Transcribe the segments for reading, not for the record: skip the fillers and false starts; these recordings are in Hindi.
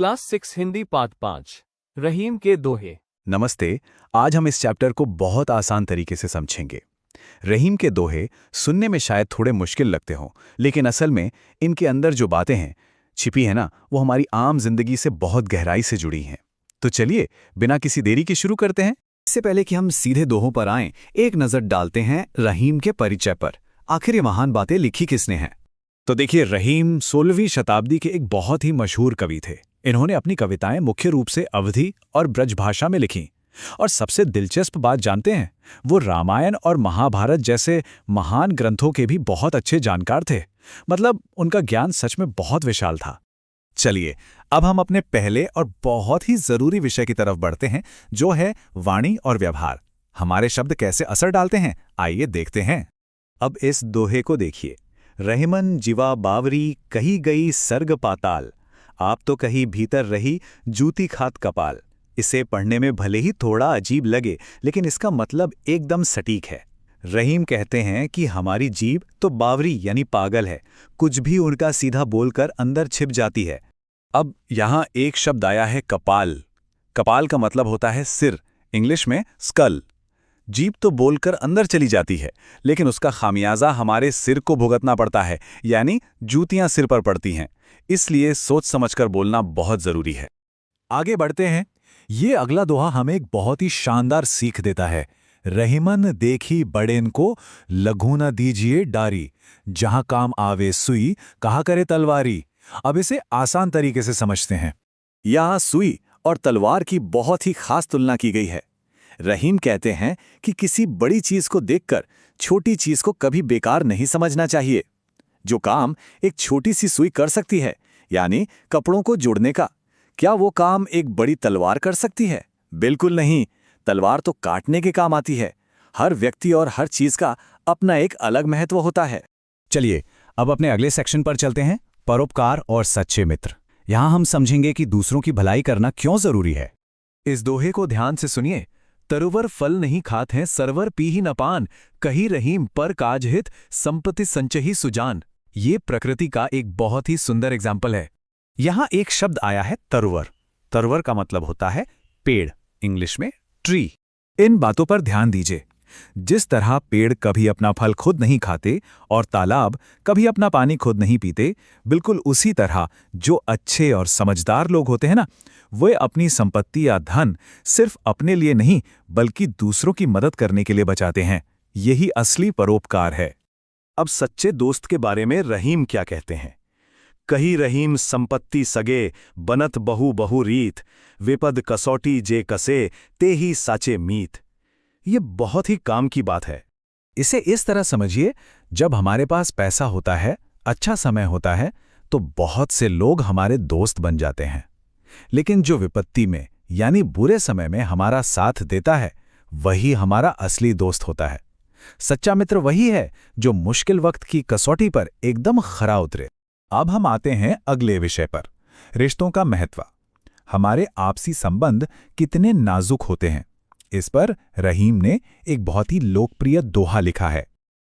क्लास 6 हिंदी पाठ 5 रहीम के दोहे। नमस्ते। आज हम इस चैप्टर को बहुत आसान तरीके से समझेंगे। रहीम के दोहे सुनने में शायद थोड़े मुश्किल लगते हों, लेकिन असल में इनके अंदर जो बातें हैं छिपी है ना, वो हमारी आम जिंदगी से बहुत गहराई से जुड़ी हैं। तो चलिए बिना किसी देरी के शुरू करते हैं। इससे पहले कि हम सीधे दोहों पर आएं, एक नजर डालते हैं रहीम के परिचय पर। आखिर ये महान बातें लिखी किसने हैं? तो देखिए, रहीम 16वीं शताब्दी के एक बहुत ही मशहूर कवि थे। इन्होंने अपनी कविताएं मुख्य रूप से अवधी और ब्रज भाषा में लिखीं। और सबसे दिलचस्प बात जानते हैं, वो रामायण और महाभारत जैसे महान ग्रंथों के भी बहुत अच्छे जानकार थे। मतलब उनका ज्ञान सच में बहुत विशाल था। चलिए अब हम अपने पहले और बहुत ही जरूरी विषय की तरफ बढ़ते हैं, जो है वाणी और व्यवहार। हमारे शब्द कैसे असर डालते हैं, आइए देखते हैं। अब इस दोहे को देखिए। रहीमन जीवा बावरी कही गई सर्ग पाताल, आप तो कहीं भीतर रही जूती खात कपाल। इसे पढ़ने में भले ही थोड़ा अजीब लगे, लेकिन इसका मतलब एकदम सटीक है। रहीम कहते हैं कि हमारी जीभ तो बावरी यानी पागल है, कुछ भी उनका सीधा बोलकर अंदर छिप जाती है। अब यहां एक शब्द आया है कपाल। कपाल का मतलब होता है सिर, इंग्लिश में स्कल। जीभ तो बोलकर अंदर चली जाती है, लेकिन उसका खामियाजा हमारे सिर को भुगतना पड़ता है, यानी जूतियां सिर पर पड़ती हैं। इसलिए सोच समझकर बोलना बहुत जरूरी है। आगे बढ़ते हैं। ये अगला दोहा हमें एक बहुत ही शानदार सीख देता है। रहीमन देखी बड़ेन को लघु न दीजिए डारी, जहां काम आवे सुई कहा करे तलवारी। अब इसे आसान तरीके से समझते हैं। यहां सुई और तलवार की बहुत ही खास तुलना की गई है। रहीम कहते हैं कि किसी बड़ी चीज को देखकर छोटी चीज को कभी बेकार नहीं समझना चाहिए। जो काम एक छोटी सी सुई कर सकती है, यानी कपड़ों को जोड़ने का, क्या वो काम एक बड़ी तलवार कर सकती है? बिल्कुल नहीं। तलवार तो काटने के काम आती है। हर व्यक्ति और हर चीज का अपना एक अलग महत्व होता है। चलिए अब अपने अगले सेक्शन पर चलते हैं, परोपकार और सच्चे मित्र। यहां हम समझेंगे कि दूसरों की भलाई करना क्यों जरूरी है। इस दोहे को ध्यान से सुनिए। तरुवर फल नहीं खात हैं सरवर पी ही न पान, कही रहीम पर काज हित संपत्ति संचही सुजान। ये प्रकृति का एक बहुत ही सुंदर एग्जाम्पल है। यहां एक शब्द आया है तरुवर। तरुवर का मतलब होता है पेड़, इंग्लिश में ट्री। इन बातों पर ध्यान दीजिए। जिस तरह पेड़ कभी अपना फल खुद नहीं खाते और तालाब कभी अपना पानी खुद नहीं पीते, बिल्कुल उसी तरह जो अच्छे और समझदार लोग होते हैं ना, वे अपनी संपत्ति या धन सिर्फ अपने लिए नहीं बल्कि दूसरों की मदद करने के लिए बचाते हैं। यही असली परोपकार है। अब सच्चे दोस्त के बारे में रहीम क्या कहते हैं। कही रहीम संपत्ति सगे बनत बहु बहु रीत, विपद कसौटी जे कसे ते ही साचे मीत। ये बहुत ही काम की बात है। इसे इस तरह समझिए, जब हमारे पास पैसा होता है, अच्छा समय होता है, तो बहुत से लोग हमारे दोस्त बन जाते हैं। लेकिन जो विपत्ति में यानी बुरे समय में हमारा साथ देता है, वही हमारा असली दोस्त होता है। सच्चा मित्र वही है जो मुश्किल वक्त की कसौटी पर एकदम खरा उतरे। अब हम आते हैं अगले विषय पर, रिश्तों का महत्व। हमारे आपसी संबंध कितने नाजुक होते हैं, इस पर रहीम ने एक बहुत ही लोकप्रिय दोहा लिखा है।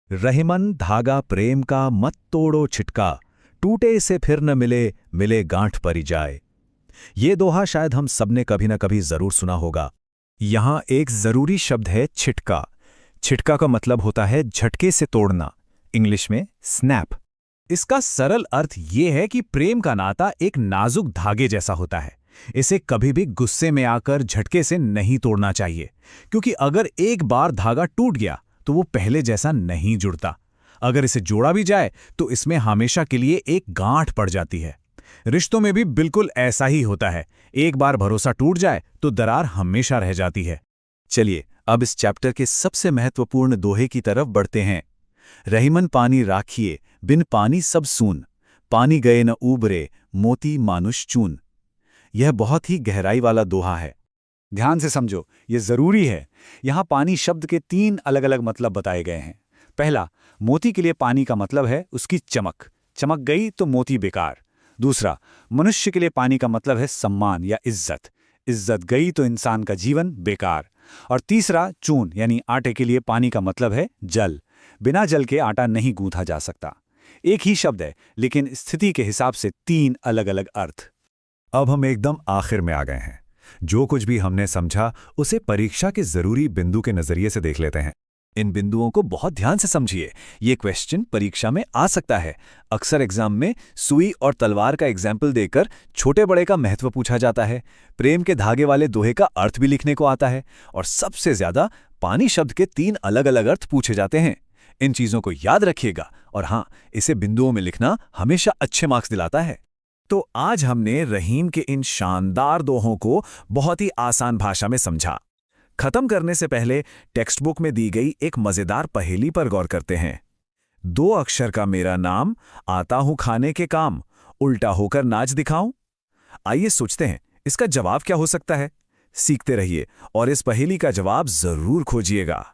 रहीमन धागा प्रेम का मत तोड़ो छिटका, टूटे से फिर न मिले मिले गांठ परी जाए। ये दोहा शायद हम सबने कभी न कभी जरूर सुना होगा। यहां एक जरूरी शब्द है छिटका। छिटका का मतलब होता है झटके से तोड़ना, इंग्लिश में स्नैप। इसका सरल अर्थ ये है कि प्रेम का नाता एक नाजुक धागे जैसा होता है। इसे कभी भी गुस्से में आकर झटके से नहीं तोड़ना चाहिए, क्योंकि अगर एक बार धागा टूट गया तो वो पहले जैसा नहीं जुड़ता। अगर इसे जोड़ा भी जाए तो इसमें हमेशा के लिए एक गांठ पड़ जाती है। रिश्तों में भी बिल्कुल ऐसा ही होता है। एक बार भरोसा टूट जाए तो दरार हमेशा रह जाती है। चलिए अब इस चैप्टर के सबसे महत्वपूर्ण दोहे की तरफ बढ़ते हैं। रहीमन पानी राखिए बिन पानी सब सून, पानी गए न उबरे मोती मानुष चून। यह बहुत ही गहराई वाला दोहा है। ध्यान से समझो, यह जरूरी है। यहां पानी शब्द के 3 अलग अलग मतलब बताए गए हैं। पहला, मोती के लिए पानी का मतलब है उसकी चमक, चमक गई तो मोती बेकार। दूसरा, मनुष्य के लिए पानी का मतलब है सम्मान या इज्जत, इज्जत गई तो इंसान का जीवन बेकार। और तीसरा, चून यानी आटे के लिए पानी का मतलब है जल, बिना जल के आटा नहीं गूंथा जा सकता। एक ही शब्द है, लेकिन स्थिति के हिसाब से 3 अलग अलग अर्थ। अब हम एकदम आखिर में आ गए हैं। जो कुछ भी हमने समझा उसे परीक्षा के जरूरी बिंदु के नजरिए से देख लेते हैं। इन बिंदुओं को बहुत ध्यान से समझिए। ये क्वेश्चन परीक्षा में आ सकता है। अक्सर एग्जाम में सुई और तलवार का एग्जाम्पल देकर छोटे बड़े का महत्व पूछा जाता है। प्रेम के धागे वाले दोहे का अर्थ भी लिखने को आता है। और सबसे ज्यादा पानी शब्द के 3 अलग अलग अर्थ पूछे जाते हैं। इन चीजों को याद रखिएगा। और हाँ, इसे बिंदुओं में लिखना हमेशा अच्छे मार्क्स दिलाता है। तो आज हमने रहीम के इन शानदार दोहों को बहुत ही आसान भाषा में समझा। खत्म करने से पहले टेक्स्ट बुक में दी गई एक मजेदार पहेली पर गौर करते हैं। 2 अक्षर का मेरा नाम, आता हूं खाने के काम, उल्टा होकर नाच दिखाऊं। आइए सोचते हैं इसका जवाब क्या हो सकता है। सीखते रहिए और इस पहेली का जवाब जरूर खोजिएगा।